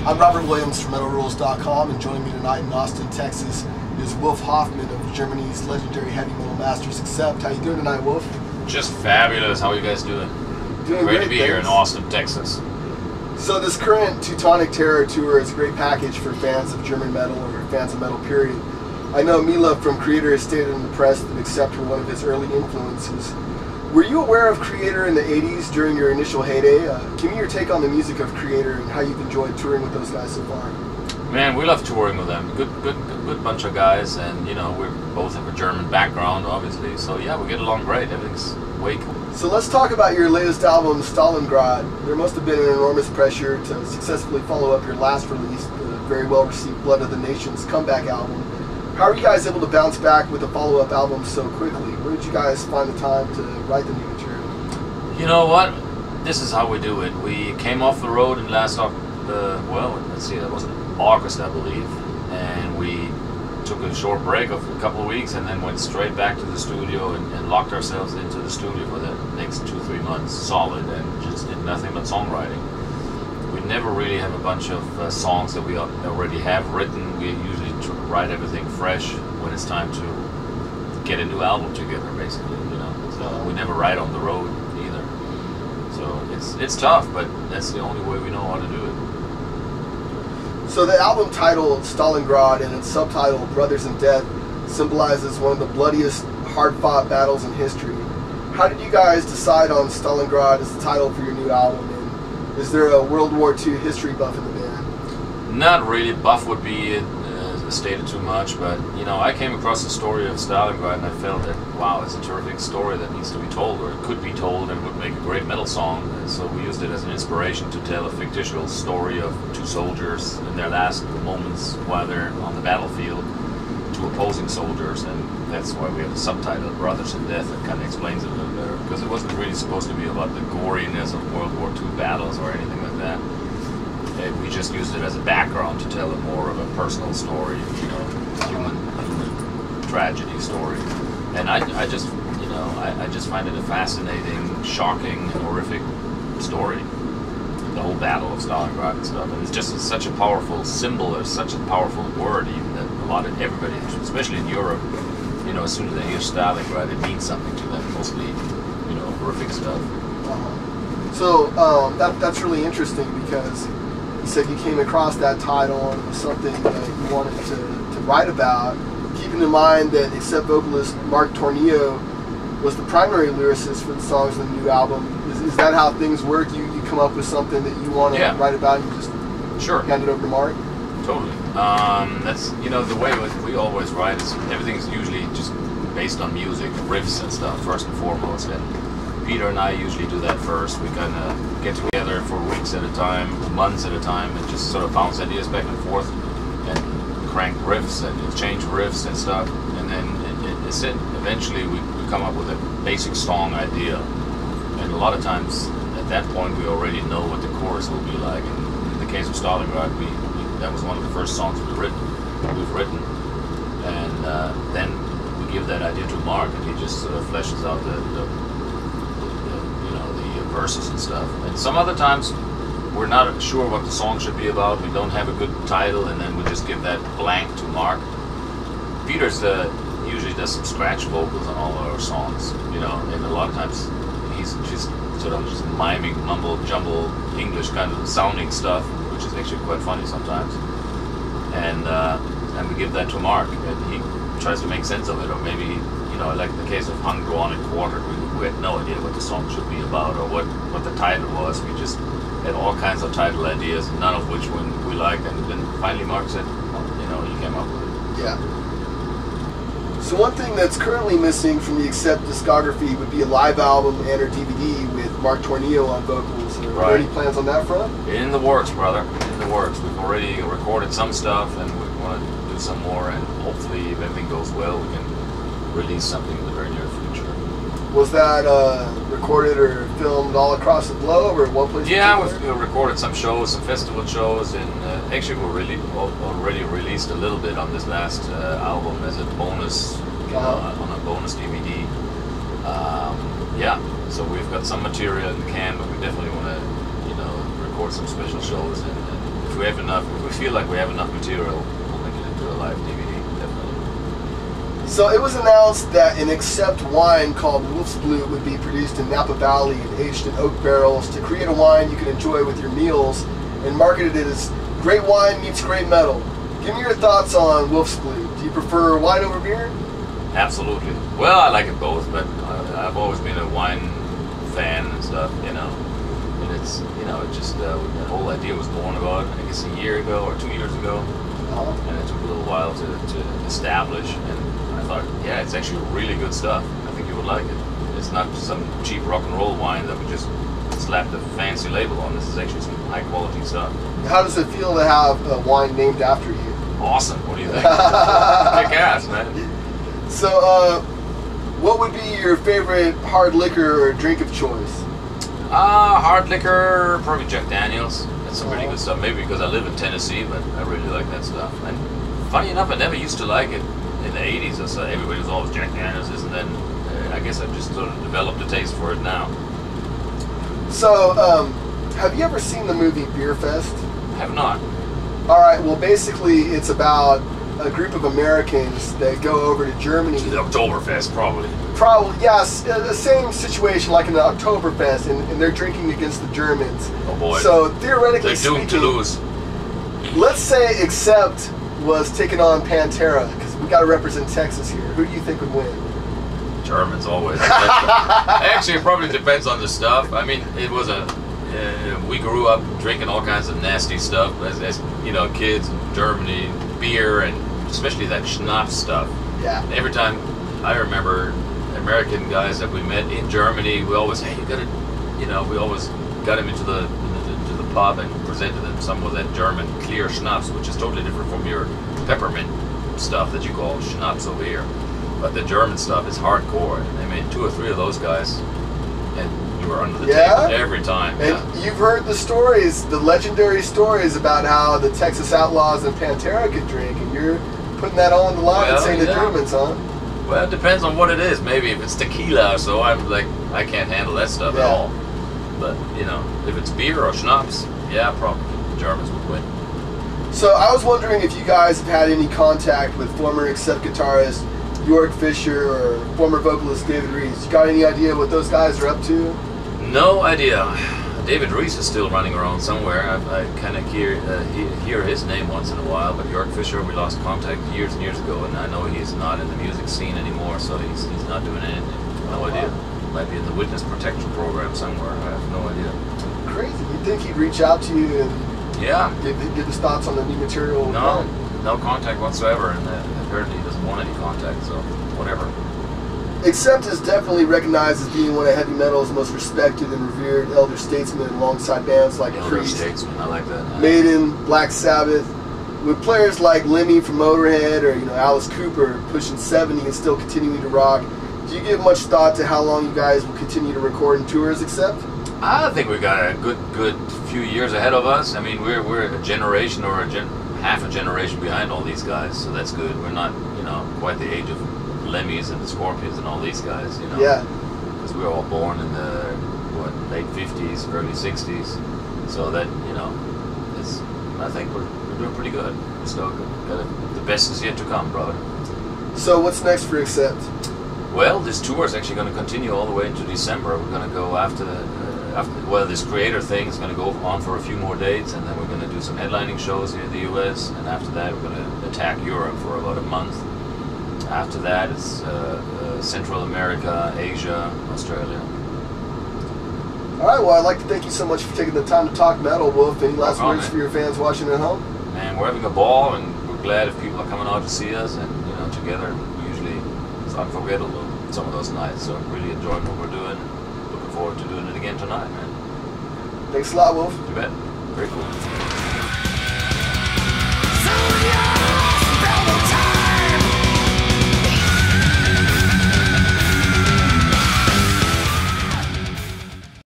I'm Robert Williams from MetalRules.com, and joining me tonight in Austin, Texas is Wolf Hoffman of Germany's legendary heavy metal masters ACCEPT. How you doing tonight, Wolf? Just fabulous. How are you guys doing? Doing great great to be here in Austin, Texas. So this current Teutonic Terror tour is a great package for fans of German metal or fans of metal, period. I know Mila from Creator has stated in the press that ACCEPT were one of his early influences. Were you aware of Creator in the 80s during your initial heyday? Give me your take on the music of Creator and how you've enjoyed touring with those guys so far. Man, we love touring with them. Good bunch of guys, and you know, we both have a German background, obviously. So yeah, we get along great. Everything's way cool. So let's talk about your latest album, Stalingrad. There must have been an enormous pressure to successfully follow up your last release, the very well-received Blood of the Nations comeback album. How are you guys able to bounce back with a follow-up album so quickly? Where did you guys find the time to write the new material? You know what? This is how we do it. We came off the road in last that was in August, I believe, and we took a short break of a couple of weeks and then went straight back to the studio and locked ourselves into the studio for the next 2-3 months solid and just did nothing but songwriting. We never really have a bunch of songs that we already have written. We usually write everything fresh when it's time to get a new album together, basically, you know. So we never write on the road either. So it's tough, but that's the only way we know how to do it. So the album title Stalingrad and its subtitle Brothers in Death symbolizes one of the bloodiest, hard-fought battles in history. How did you guys decide on Stalingrad as the title for your new album? And is there a World War II history buff in the band? Not really. Buff would be stated too much, but you know, I came across the story of Stalingrad and I felt that wow, it's a terrific story that needs to be told, or it could be told, and would make a great metal song. And so we used it as an inspiration to tell a fictitious story of two soldiers in their last moments while they're on the battlefield, two opposing soldiers, and that's why we have the subtitle Brothers in Death. That kind of explains it a little better, because it wasn't really supposed to be about the goriness of World War II battles or anything like that. We just used it as a background to tell a more of a personal story, you know, human tragedy story. And I just, you know, I just find it a fascinating, shocking, and horrific story. The whole Battle of Stalingrad and stuff. And it's just such a powerful symbol, or such a powerful word, even that a lot of everybody, especially in Europe, you know, as soon as they hear Stalingrad, it means something to them, mostly, you know, horrific stuff. So that's really interesting, because you said you came across that title and it was something that you wanted to write about, keeping in mind that ACCEPT vocalist Mark Tornillo was the primary lyricist for the songs in the new album. Is that how things work? You come up with something that you want to write about and you just hand it over to Mark? Totally. That's, you know, the way we always write is everything's usually just based on music, riffs and stuff, first and foremost. And Peter and I usually do that first. We kind of get together for weeks at a time, months at a time, and just sort of bounce ideas back and forth and crank riffs and change riffs and stuff. And then eventually we come up with a basic song idea. And a lot of times at that point we already know what the chorus will be like. And in the case of Stalingrad, that was one of the first songs we've written. And then we give that idea to Mark, and he just sort of fleshes out the verses and stuff. And some other times we're not sure what the song should be about. We don't have a good title, and then we just give that blank to Mark. Peter's usually does some scratch vocals on all our songs, you know, and a lot of times he's just sort of just miming mumble jumble English kind of sounding stuff, which is actually quite funny sometimes. And we give that to Mark, and he tries to make sense of it, or maybe, you know, like in the case of Undrawn and Quartered, we had no idea what the song should be about or what the title was. We just had all kinds of title ideas, none of which we liked, and then finally Mark said, well, you know, he came up with it. Yeah. So one thing that's currently missing from the ACCEPT discography would be a live album and or DVD with Mark Tornillo on vocals. Are there any plans on that front? In the works, brother. In the works. We've already recorded some stuff, and we want to do some more, and hopefully, if everything goes well, we can release something in the very near future. Was that recorded or filmed all across the globe, or one place? Yeah, we've recorded some shows, some festival shows, and actually we already released a little bit on this last album as a bonus, you know, on a bonus DVD. Yeah, so we've got some material in the can, but we definitely want to, you know, record some special shows, and if we have enough, if we feel like we have enough material, we'll make it into a live DVD, definitely. So it was announced that an Accept wine called Wolf's Blue would be produced in Napa Valley and aged in oak barrels to create a wine you can enjoy with your meals, and marketed it as great wine meets great metal. Give me your thoughts on Wolf's Blue. Do you prefer wine over beer? Absolutely. Well, I like it both, but I've always been a wine fan and stuff, you know. And it's, you know, it just, the whole idea was born about, I guess, a year ago or 2 years ago. And it took a little while to establish. And I thought, yeah, it's actually really good stuff. I think you would like it. It's not just some cheap rock and roll wine that we just slapped a fancy label on. This is actually some high quality stuff. How does it feel to have a wine named after you? Awesome. What do you think? Kick ass, man. So, what would be your favorite hard liquor or drink of choice? Hard liquor, probably Jack Daniels. That's some pretty good stuff. Maybe because I live in Tennessee, but I really like that stuff. And funny enough, I never used to like it in the 80s. So everybody was always Jack Daniels, and then I guess I've just sort of developed a taste for it now. So, have you ever seen the movie Beer Fest? Have not. All right. Well, basically, it's about a group of Americans that go over to Germany. To the Oktoberfest, probably. Probably, yes. The same situation like in the Oktoberfest, and they're drinking against the Germans. Oh boy. So theoretically they're doomed to lose. Let's say Accept was taking on Pantera, because we got to represent Texas here. Who do you think would win? Germans always. Actually, it probably depends on the stuff. I mean, it was we grew up drinking all kinds of nasty stuff as you know, kids in Germany, beer, and especially that schnapps stuff. Yeah. Every time I remember American guys that we met in Germany, we always, hey, you gotta, you know, we always got them into the pub and presented them some of that German clear schnapps, which is totally different from your peppermint stuff that you call schnapps over here. But the German stuff is hardcore. I mean, 2 or 3 of those guys, and you were under the table every time. And you've heard the stories, the legendary stories about how the Texas Outlaws and Pantera could drink, and you're putting that all on the line and saying the Germans, huh? Well, it depends on what it is. Maybe if it's tequila or so, I'm like, I can't handle that stuff at all. But, you know, if it's beer or schnapps, yeah, probably the Germans would win. So I was wondering if you guys have had any contact with former Accept guitarist York Fischer or former vocalist David Reese. You got any idea what those guys are up to? No idea. David Reese is still running around somewhere. I kind of hear his name once in a while, but York Fischer, we lost contact years and years ago, and I know he's not in the music scene anymore, so he's not doing anything. No idea. Might be in the witness protection program somewhere. I have no idea. Crazy. You'd think he'd reach out to you and give his thoughts on the new material. No contact whatsoever, and apparently he doesn't want any contact, so whatever. Accept is definitely recognized as being one of heavy metal's most respected and revered elder statesmen, alongside bands like Priest, Statesman, I like that. Maiden, Black Sabbath, with players like Lemmy from Motorhead or Alice Cooper pushing 70 and still continuing to rock. Do you give much thought to how long you guys will continue to record and tour as Accept? I think we've got a good few years ahead of us. I mean, we're a generation or half a generation behind all these guys, so that's good. We're not, quite the age of Lemmys and the Scorpions and all these guys, Yeah. Because we were all born in the late 50s, early 60s. So that, I think we're doing pretty good. So the best is yet to come, brother. So what's next for Accept? Well, this tour is actually going to continue all the way into December. We're going to go after this Creator thing is going to go on for a few more dates, and then we're going to do some headlining shows here in the U.S., and after that we're going to attack Europe for about a month. After that it's Central America, Asia, Australia. All right, well, I'd like to thank you so much for taking the time to talk metal, Wolf. Any last words for your fans watching at home? Man, we're having a ball, and we're glad if people are coming out to see us, and together. Usually it's unforgettable some of those nights, so I'm really enjoying what we're doing. Looking forward to doing it again tonight, man. Thanks a lot, Wolf. You bet. Very cool.